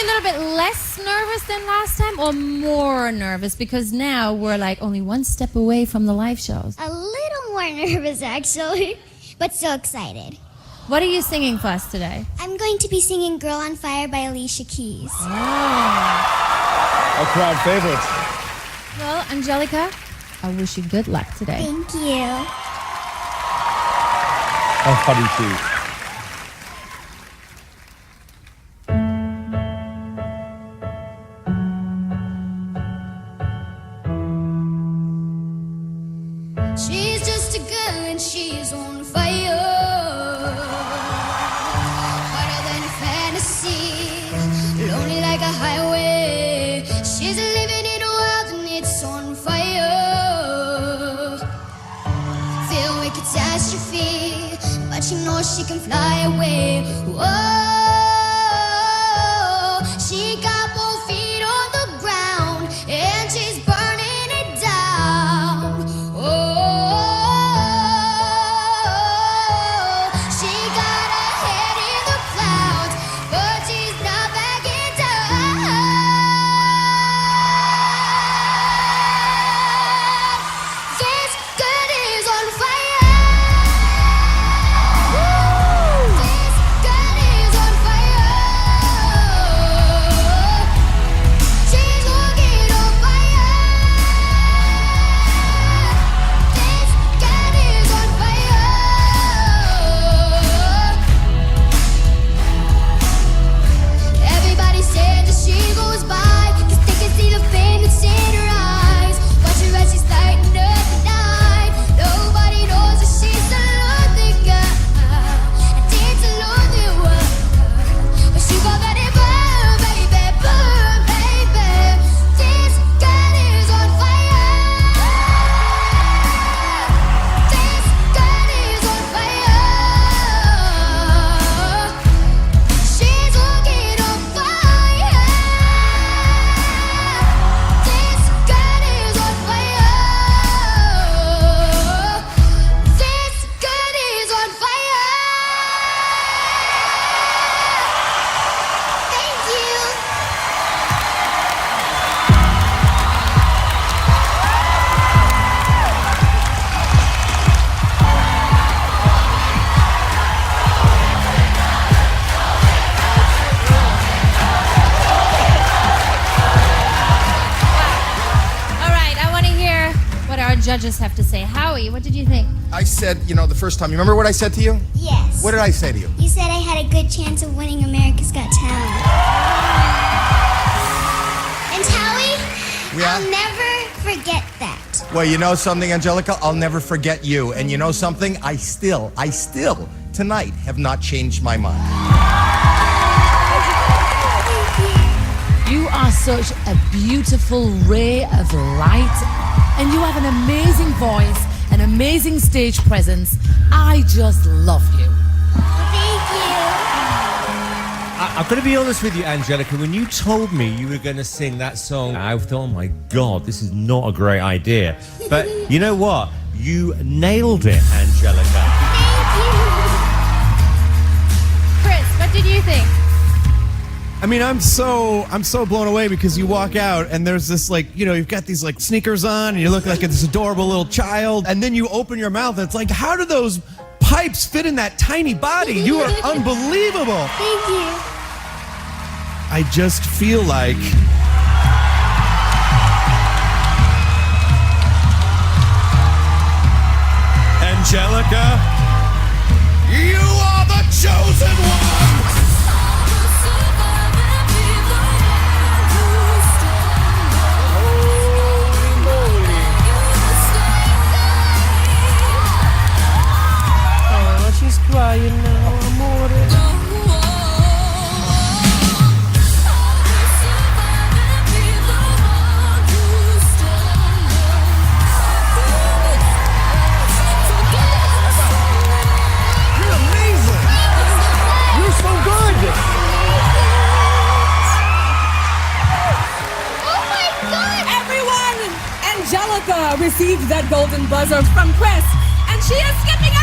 a little bit less nervous than last time or more nervous? Because now we're like only one step away from the live shows. A little more nervous, actually, but so excited. What are you singing for us today? I'm going to be singing Girl on Fire by Alicia Keys. A crowd favorite. Well, Angelica, I wish you good luck today. Thank you. Oh, Huddy Too. She's just a girl and she's on fire. Hotter than a fantasy, lonely like a highway. She's living in a world and it's on fire. Filled with catastrophe, but she knows she can fly away. Whoa, she got both feet on the ground and she's burning it down. She got her head in the clouds, but she's not backing down. This girl is on fire. This girl is on fire. She's walking on fire. This girl is on fire. Everybody says that she goes by, 'cause they can see the flame that's in her eyes. Watch her as she's lighting up the night. Nobody knows that she's a lonely girl, and it's a lonely world. But she gon' let it burn, baby, burn, baby. This girl is on fire. This girl is on fire. She's walking on fire. This girl is on fire. This girl is on fire. Thank you. All right, I want to hear what our judges have to say. Howie, what did you think? I said, the first time, you remember what I said to you? Yes. What did I say to you? You said I had a good chance of winning America's Got Talent. And Howie, Yeah? I'll never forget that. Well, you know something, Angelica? I'll never forget you. And you know something? I still, tonight, have not changed my mind. You are such a beautiful ray of light, and you have an amazing voice, an amazing stage presence. I just love you. Thank you. I've got to be honest with you, Angelica. When you told me you were going to sing that song, I thought, oh my God, this is not a great idea. But you know what? You nailed it, Angelica. Thank you. Chris, what did you think? I mean, I'm so blown away because you walk out and there's this you've got these sneakers on and you look like this adorable little child, and then you open your mouth and it's like, how do those pipes fit in that tiny body? You are unbelievable. Thank you. I just feel like Angelica, you are the chosen one. She's crying now, amore. You're amazing. You're so good. Oh my God! Everyone, Angelica received that golden buzzer from Chris, and she is skipping out.